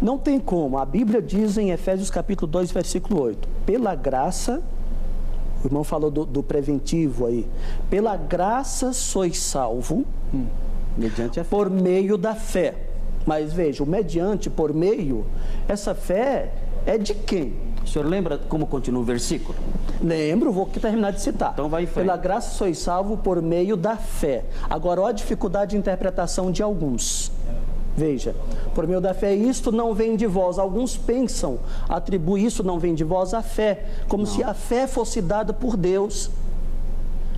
Não tem como. A Bíblia diz em Efésios capítulo 2, versículo 8. Pela graça, o irmão falou do preventivo aí. Pela graça sois salvo, mediante a fé. por meio da fé. Mas veja, o mediante, por meio, essa fé é de quem? O senhor lembra como continua o versículo? Lembro, vou terminar de citar. Então vai em frente. Pela graça sois salvo por meio da fé. Agora, olha a dificuldade de interpretação de alguns. Veja, por meio da fé, isto não vem de vós. Alguns pensam, atribuem isso não vem de vós à fé, como se a fé fosse dada por Deus.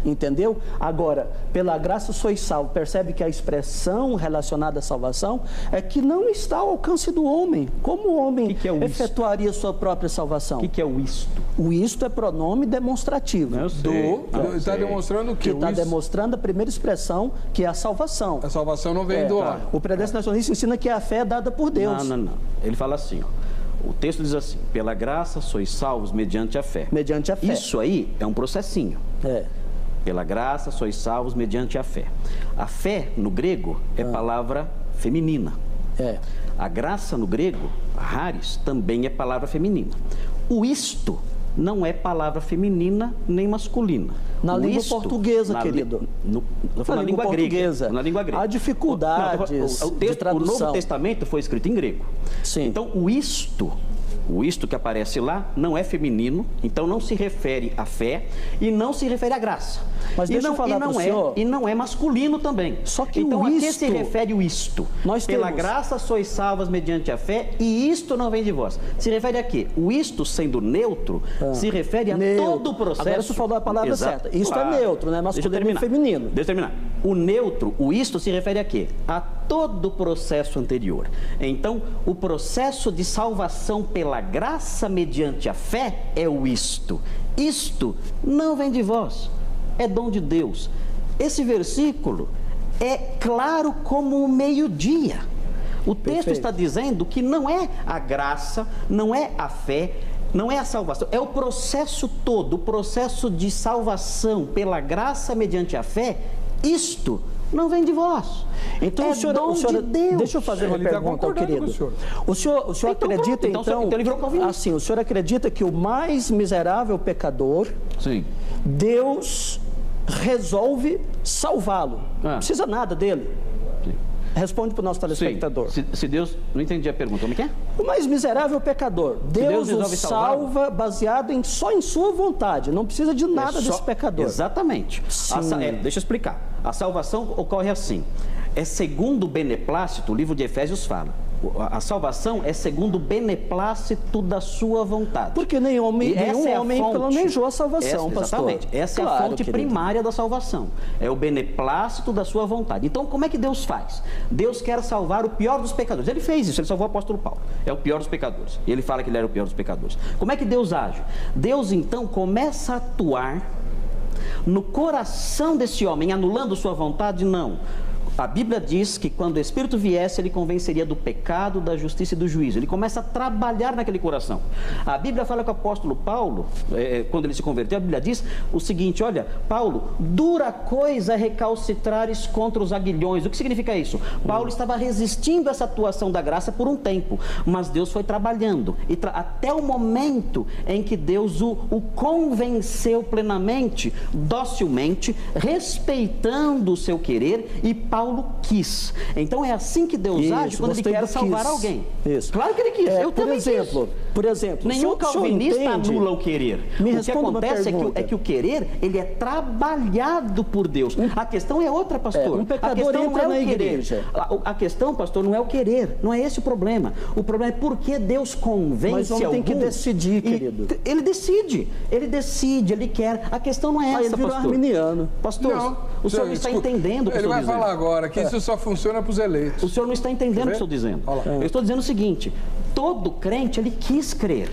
Entendeu? Agora, pela graça sois salvo. Percebe que a expressão relacionada à salvação é que não está ao alcance do homem. Como o homem que é o efetuaria sua própria salvação? O que é o isto? O isto é pronome demonstrativo. Eu sei. Está demonstrando o Que que? está demonstrando a primeira expressão, que é a salvação. A salvação não vem do homem. O predestinacionista ensina que a fé é dada por Deus. Não. Ele fala assim, ó. O texto diz assim: pela graça sois salvos mediante a fé. Mediante a fé. Isso aí é um processinho. Pela graça sois salvos mediante a fé. A fé, no grego, é palavra feminina. A graça, no grego, haris, também é palavra feminina. O isto não é palavra feminina nem masculina. Na língua portuguesa, querido. Na língua portuguesa. Na língua grega. Há dificuldades de tradução. O Novo Testamento foi escrito em grego. Sim. Então, o isto que aparece lá não é feminino, então não se refere à fé e não se refere à graça. Mas deixa eu falar para o senhor... E não é masculino também. Só que então, o isto... a que se refere o isto? Pela graça sois salvas mediante a fé e isto não vem de vós. Se refere a quê? O isto, sendo neutro, se refere a todo o processo... Agora você falou a palavra certa. Isto é neutro, né? Masculino e feminino. Deixa eu terminar. O neutro, o isto, se refere a quê? A todo o processo anterior. Então, o processo de salvação pela graça mediante a fé é o isto. Isto não vem de vós, é dom de Deus. Esse versículo é claro como o meio-dia. O texto está dizendo que não é a graça, não é a fé, não é a salvação, é o processo todo, o processo de salvação pela graça mediante a fé. Isto não vem de vós. Então, o senhor, de Deus. Deixa eu fazer uma pergunta, querido. O senhor acredita, então ele virou calvinista. Assim, o senhor acredita que o mais miserável pecador, Deus resolve salvá-lo? Não precisa nada dele. Responde para o nosso telespectador. Se Deus... Não entendi a pergunta. Como é que é? O mais miserável pecador. Deus o salva baseado só em sua vontade. Não precisa de nada desse pecador. Exatamente. Deixa eu explicar. A salvação ocorre assim. É segundo o beneplácito, o livro de Efésios fala. A salvação é segundo o beneplácito da sua vontade. Porque nenhum homem planejou a salvação, pastor. Exatamente. Essa é a fonte primária da salvação. É o beneplácito da sua vontade. Então, como é que Deus faz? Deus quer salvar o pior dos pecadores. Ele fez isso, ele salvou o apóstolo Paulo. É o pior dos pecadores. E ele fala que ele era o pior dos pecadores. Como é que Deus age? Deus, então, começa a atuar no coração desse homem, anulando sua vontade? Não. A Bíblia diz que quando o Espírito viesse, ele convenceria do pecado, da justiça e do juízo. Ele começa a trabalhar naquele coração. A Bíblia fala que o apóstolo Paulo, quando ele se converteu, a Bíblia diz o seguinte: olha, Paulo, dura coisa é recalcitrares contra os aguilhões. O que significa isso? Paulo estava resistindo a essa atuação da graça por um tempo, mas Deus foi trabalhando. Até o momento em que Deus o convenceu plenamente, docilmente, respeitando o seu querer, e Paulo quis. Então é assim que Deus age quando ele quer salvar alguém. Isso. Claro que ele quis. Eu também por exemplo, nenhum calvinista anula o querer. O que acontece é que o querer, ele é trabalhado por Deus. A questão é outra, pastor. Um pecador entra na igreja. A questão, pastor, não é o querer. Não é esse o problema. O problema é porque Deus convence alguém. Mas tem que decidir, querido. Ele decide, ele quer. A questão não é essa, ele virou pastor. Arminiano. Pastor, o senhor não está entendendo o que eu estou dizendo. Ele vai falar agora que isso só funciona para os eleitos. O senhor não está entendendo o que eu estou dizendo. Eu estou dizendo o seguinte: todo crente, ele quis crer.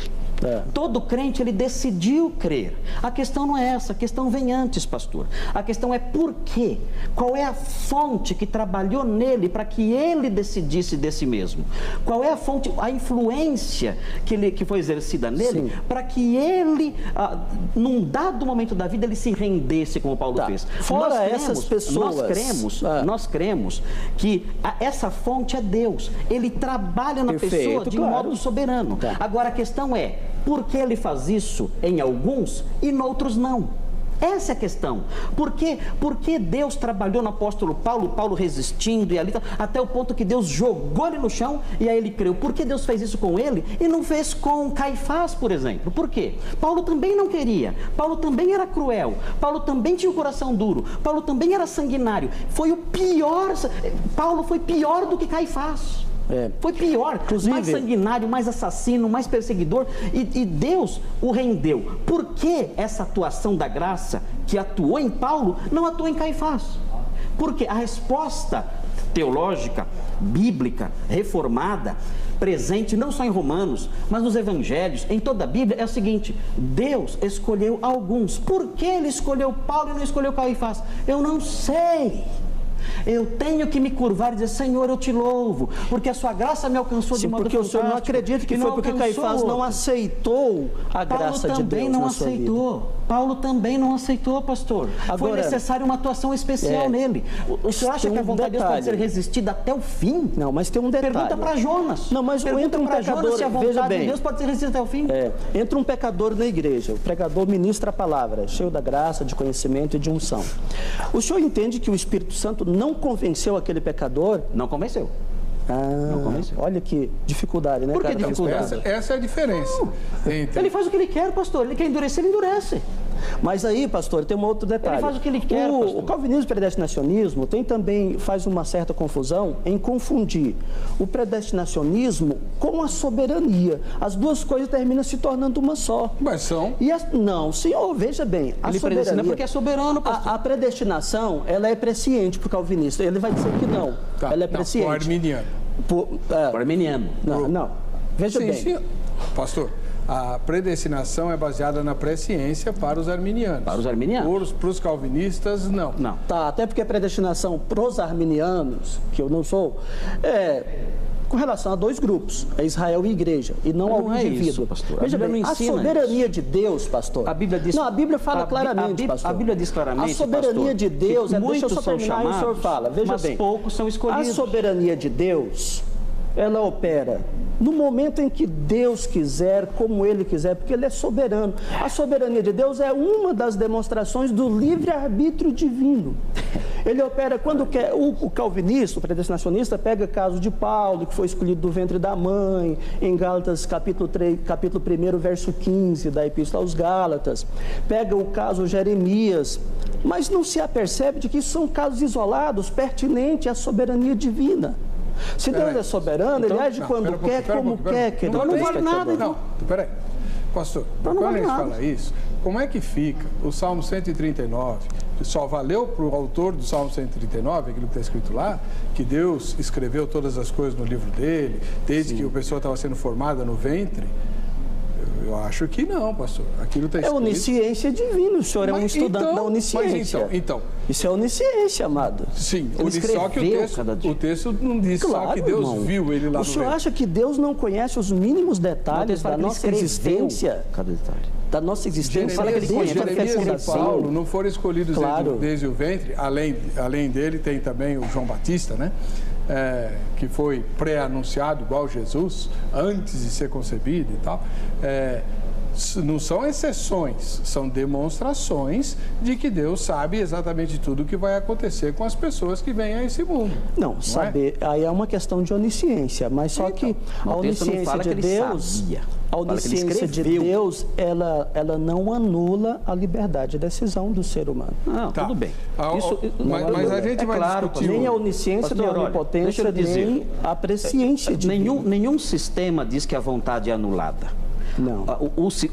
Todo crente, ele decidiu crer. A questão não é essa, a questão vem antes, pastor. A questão é por quê? Qual é a fonte que trabalhou nele para que ele decidisse de si mesmo? Qual é a fonte, a influência que foi exercida nele para que ele, num dado momento da vida, ele se rendesse, como Paulo fez? Fora essas pessoas... Nós cremos que essa fonte é Deus. Ele trabalha na pessoa de modo soberano. Agora, a questão é, por que ele faz isso em alguns e noutros não? Essa é a questão. Por que Deus trabalhou no apóstolo Paulo resistindo e ali, até o ponto que Deus jogou ele no chão e aí ele creu? Por que Deus fez isso com ele e não fez com Caifás, por exemplo? Por quê? Paulo também não queria. Paulo também era cruel. Paulo também tinha o coração duro. Paulo também era sanguinário. Foi o pior. Paulo foi pior do que Caifás. Foi pior, inclusive, mais sanguinário, mais assassino, mais perseguidor, e Deus o rendeu. Por que essa atuação da graça que atuou em Paulo não atuou em Caifás? Porque a resposta teológica, bíblica, reformada, presente não só em Romanos, mas nos evangelhos, em toda a Bíblia, é o seguinte: Deus escolheu alguns. Por que ele escolheu Paulo e não escolheu Caifás? Eu não sei. Eu tenho que me curvar e dizer: Senhor, eu te louvo, porque a sua graça me alcançou de modo fantástico. Porque o Senhor não acredita que foi porque Caifás não aceitou a graça de Deus na sua vida. Paulo também não aceitou, pastor. Foi necessária uma atuação especial nele. O senhor acha que a vontade de Deus pode ser resistida até o fim? Não, mas tem um detalhe. Pergunta para Jonas. Não, mas entra um pecador, se a vontade de Deus pode ser resistida até o fim. Entra um pecador na igreja, o pregador ministra a palavra, cheio da graça, de conhecimento e de unção. O senhor entende que o Espírito Santo não convenceu aquele pecador? Não convenceu. Não convenceu. Olha que dificuldade, né? Por que dificuldade? Essa é a diferença. Ele faz o que ele quer, pastor. Ele quer endurecer, ele endurece. Mas aí, pastor, tem um outro detalhe. Ele faz o que ele quer, o calvinismo e o predestinacionismo faz uma certa confusão em confundir o predestinacionismo com a soberania. As duas coisas terminam se tornando uma só. Mas são? Não, senhor, veja bem. Ele predestina porque é soberano, pastor. A predestinação, ela é presciente para o calvinista. Ele vai dizer que não. Ela é presciente. Para o arminiano. Para o arminiano. Não. Veja bem. Sim. Pastor, a predestinação é baseada na presciência para os arminianos. Para os arminianos. Para os calvinistas, não. Até porque a predestinação para os arminianos, que eu não sou, com relação a dois grupos, a Israel e igreja, e não ao indivíduo. Isso, pastor. Veja bem, a soberania de Deus, pastor. A Bíblia diz. Não, a Bíblia fala claramente, pastor. A Bíblia diz claramente, a soberania de Deus, deixa eu só terminar e o senhor fala. Veja bem, poucos são escolhidos. A soberania de Deus, ela opera no momento em que Deus quiser, como Ele quiser, porque Ele é soberano. A soberania de Deus é uma das demonstrações do livre-arbítrio divino. Ele opera quando quer. O calvinista, o predestinacionista, pega o caso de Paulo, que foi escolhido do ventre da mãe, em Gálatas capítulo 1, verso 15 da Epístola aos Gálatas. Pega o caso Jeremias, mas não se apercebe de que isso são casos isolados, pertinentes à soberania divina. Se Deus é soberano, Ele age quando quer, como quer. Então não vale nada. Não, peraí. Pastor, quando a gente fala isso, como é que fica o Salmo 139? Só valeu para o autor do Salmo 139, aquilo que está escrito lá, que Deus escreveu todas as coisas no livro dele, desde que a pessoa estava sendo formada no ventre? Eu acho que não, pastor. Aquilo está escrito. É onisciência divina. O senhor é um estudante da onisciência. Então. Isso é onisciência, amado. Sim, só que o texto não diz só que Deus viu ele lá no ventre. O senhor acha que Deus não conhece os mínimos detalhes da nossa existência? Cada detalhe. Da nossa existência. Jeremias e Paulo não foram escolhidos desde o ventre. Além dele tem também o João Batista, né? Que foi pré-anunciado igual Jesus, antes de ser concebido e tal. Não são exceções, são demonstrações de que Deus sabe exatamente tudo o que vai acontecer com as pessoas que vêm a esse mundo. Não saber, aí é uma questão de onisciência, mas só que a onisciência de Deus, a onisciência de Deus, ela não anula a liberdade de decisão do ser humano. Não, tudo bem. Mas a gente vai discutir... Nem a onisciência, nem a onipotência, nem a presciência de Deus. Nenhum sistema diz que a vontade é anulada. Não. Os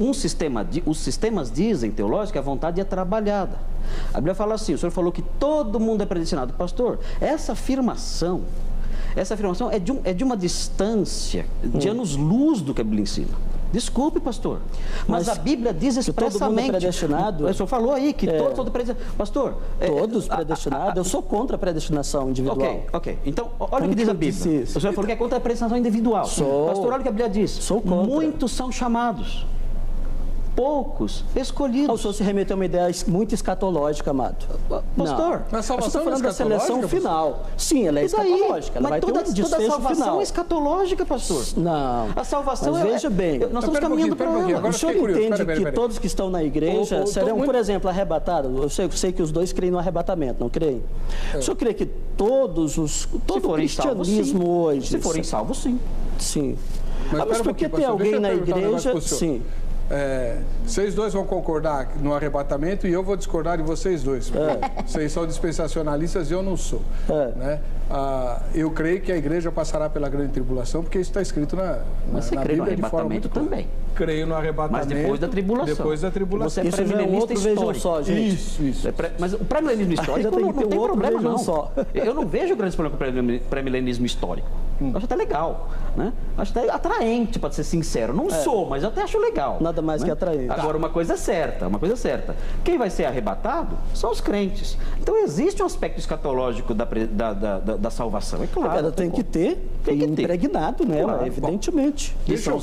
sistemas dizem, teológicos, que a vontade é trabalhada. A Bíblia fala assim, o senhor falou que todo mundo é predestinado. Pastor, essa afirmação é de uma distância de anos-luz do que a Bíblia ensina. Desculpe, pastor. Mas a Bíblia diz expressamente... Todo mundo é predestinado? O senhor falou aí que todos são predestinados. Pastor... Todos predestinados? Eu sou contra a predestinação individual. Ok. Então, olha o que diz a Bíblia. O senhor falou que é contra a predestinação individual. Pastor, olha o que a Bíblia diz. Sou contra. Muitos são chamados, poucos escolhidos. O senhor se remeteu a uma ideia muito escatológica, amado. Pastor, mas salvação falando da seleção final. Sim, ela é escatológica. Ela vai ter um desfecho toda a salvação final. É escatológica, pastor. Não. A salvação mas veja bem. Nós estamos caminhando para ela. O senhor entende que todos que estão na igreja serão, por exemplo, arrebatados? Eu sei que os dois creem no arrebatamento, não creem? O senhor crê que todo o cristianismo hoje... Se forem salvos, sim. Sim. Mas porque tem alguém na igreja... Sim. Vocês dois vão concordar no arrebatamento e eu vou discordar de vocês dois. Vocês são dispensacionalistas e eu não sou. Né? Eu creio que a igreja passará pela grande tribulação, porque isso está escrito na Bíblia no de forma muito também. Creio no arrebatamento. Mas depois da tribulação. Depois da tribulação. Você é premilenista histórico. Só, gente. Isso. Mas o premilenismo histórico não tem problema, não. Só. Eu não vejo grandes problemas com o premilenismo histórico. Eu acho até legal, né? Acho até atraente, para ser sincero. Não sou, mas eu até acho legal. Nada mais que atraente. Agora, uma coisa é certa. Quem vai ser arrebatado são os crentes. Então, existe um aspecto escatológico da salvação, é claro. Ela tem que ter impregnado nela, evidentemente. Deixa eu